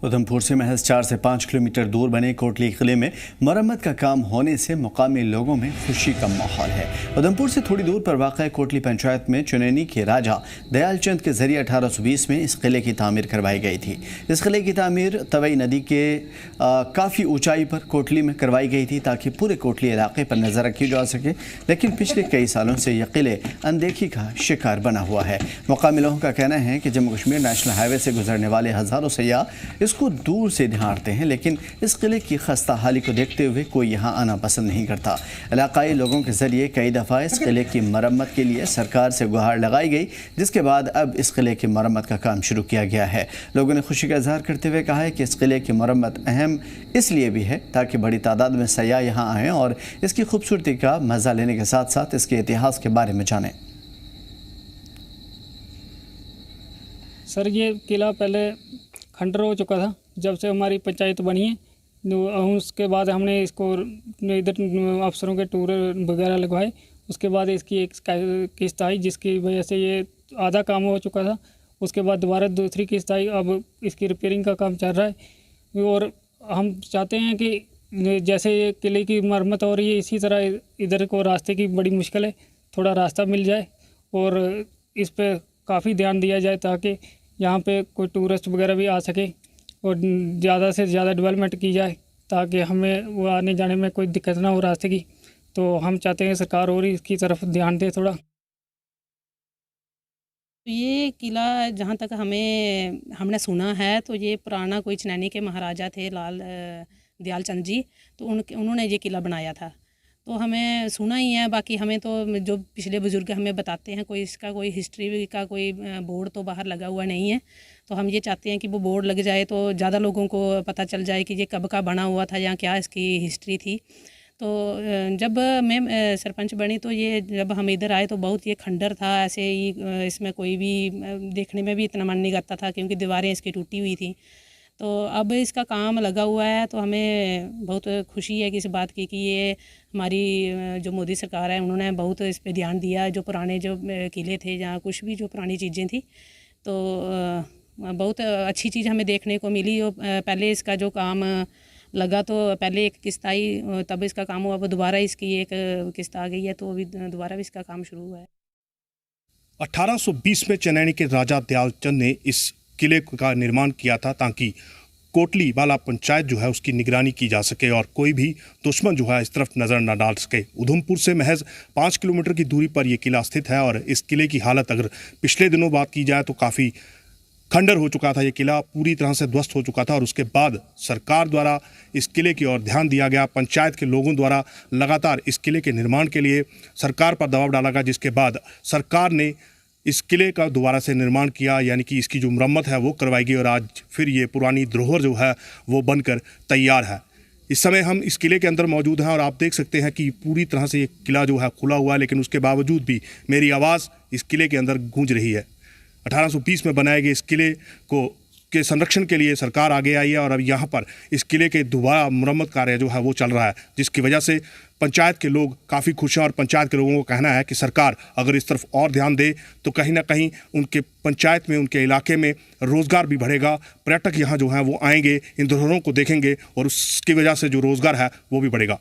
उधमपुर से महज 4 से 5 किलोमीटर दूर बने कोटली किले में मरम्मत का काम होने से मुकामी लोगों में खुशी का माहौल है। उधमपुर से थोड़ी दूर पर वाक़ कोटली पंचायत में चुनैनी के राजा दयाल चंद के जरिए 1820 में इस किले की तामीर करवाई गई थी। इस किले की तामीर तवई नदी के काफ़ी ऊंचाई पर कोटली में करवाई गई थी ताकि पूरे कोटली इलाके पर नज़र रखी जा सके, लेकिन पिछले कई सालों से यह किले अनदेखी का शिकार बना हुआ है। मुकामी लोगों का कहना है कि जम्मू कश्मीर नेशनल हाईवे से गुजरने वाले हज़ारों सयाह इसको दूर से निहारते हैं, लेकिन इस किले की खस्ता हाली को देखते हुए कोई यहाँ आना पसंद नहीं करता। इलाकाई लोगों के जरिए कई दफ़ा इस किले की मरम्मत के लिए सरकार से गुहार लगाई गई, जिसके बाद अब इस किले की मरम्मत का काम शुरू किया गया है। लोगों ने खुशी का इजहार करते हुए कहा है कि इस किले की मरम्मत अहम इसलिए भी है ताकि बड़ी तादाद में सयाह यहाँ आएँ और इसकी खूबसूरती का मज़ा लेने के साथ साथ इसके इतिहास के बारे में जानें। सर, ये किला पहले खंडर हो चुका था जब से हमारी पंचायत बनी है। उसके बाद हमने इसको इधर अफसरों के टूर वगैरह लगवाए। उसके बाद इसकी एक किस्त आई जिसकी वजह से ये आधा काम हो चुका था। उसके बाद दोबारा दूसरी किस्त आई, अब इसकी रिपेयरिंग का काम चल रहा है और हम चाहते हैं कि जैसे ये किले की मरम्मत हो रही है इसी तरह इधर को रास्ते की बड़ी मुश्किल है, थोड़ा रास्ता मिल जाए और इस पर काफ़ी ध्यान दिया जाए ताकि यहाँ पे कोई टूरिस्ट वगैरह भी आ सके और ज़्यादा से ज़्यादा डेवलपमेंट की जाए ताकि हमें वो आने जाने में कोई दिक्कत ना हो रास्ते की। तो हम चाहते हैं सरकार और इसकी तरफ ध्यान दे थोड़ा। ये किला जहाँ तक हमने सुना है तो ये पुराना कोई चनैनी के महाराजा थे लाल दयाल चंद जी, तो उन्होंने ये किला बनाया था। तो हमें सुना ही है, बाकी हमें तो जो पिछले बुज़ुर्ग हमें बताते हैं, कोई इसका कोई हिस्ट्री का कोई बोर्ड तो बाहर लगा हुआ नहीं है। तो हम ये चाहते हैं कि वो बोर्ड लग जाए तो ज़्यादा लोगों को पता चल जाए कि ये कब का बना हुआ था या क्या इसकी हिस्ट्री थी। तो जब मैं सरपंच बनी तो ये जब हम इधर आए तो बहुत ये खंडर था, ऐसे ही इसमें कोई भी देखने में भी इतना मन नहीं करता था क्योंकि दीवारें इसकी टूटी हुई थी। तो अब इसका काम लगा हुआ है तो हमें बहुत खुशी है कि इस बात की कि ये हमारी जो मोदी सरकार है उन्होंने बहुत इस पे ध्यान दिया। जो पुराने जो किले थे या कुछ भी जो पुरानी चीज़ें थी तो बहुत अच्छी चीज़ हमें देखने को मिली। और पहले इसका जो काम लगा तो पहले एक किस्त आई तब इसका काम हुआ, अब दोबारा इसकी एक किस्त आ गई है तो अभी दोबारा भी इसका काम शुरू हुआ है। 1820 में चनैनी के राजा दयाल चंद ने इस किले का निर्माण किया था ताकि कोटली वाला पंचायत जो है उसकी निगरानी की जा सके और कोई भी दुश्मन जो है इस तरफ नज़र न डाल सके। उधमपुर से महज 5 किलोमीटर की दूरी पर यह किला स्थित है और इस किले की हालत अगर पिछले दिनों बात की जाए तो काफ़ी खंडर हो चुका था। ये किला पूरी तरह से ध्वस्त हो चुका था और उसके बाद सरकार द्वारा इस किले की ओर ध्यान दिया गया। पंचायत के लोगों द्वारा लगातार इस किले के निर्माण के लिए सरकार पर दबाव डाला गया, जिसके बाद सरकार ने इस किले का दोबारा से निर्माण किया, यानी कि इसकी जो मरम्मत है वो करवाई गई और आज फिर ये पुरानी धरोहर जो है वो बनकर तैयार है। इस समय हम इस किले के अंदर मौजूद हैं और आप देख सकते हैं कि पूरी तरह से ये किला जो है खुला हुआ है, लेकिन उसके बावजूद भी मेरी आवाज़ इस किले के अंदर गूंज रही है। 1820 में बनाए गए इस किले के संरक्षण के लिए सरकार आगे आई है और अब यहाँ पर इस किले के दोबारा मरम्मत कार्य जो है वो चल रहा है, जिसकी वजह से पंचायत के लोग काफ़ी खुश हैं और पंचायत के लोगों को कहना है कि सरकार अगर इस तरफ और ध्यान दे तो कहीं ना कहीं उनके पंचायत में, उनके इलाके में रोज़गार भी बढ़ेगा। पर्यटक यहाँ जो हैं वो आएंगे, इन धरोहरों को देखेंगे और उसकी वजह से जो रोज़गार है वो भी बढ़ेगा।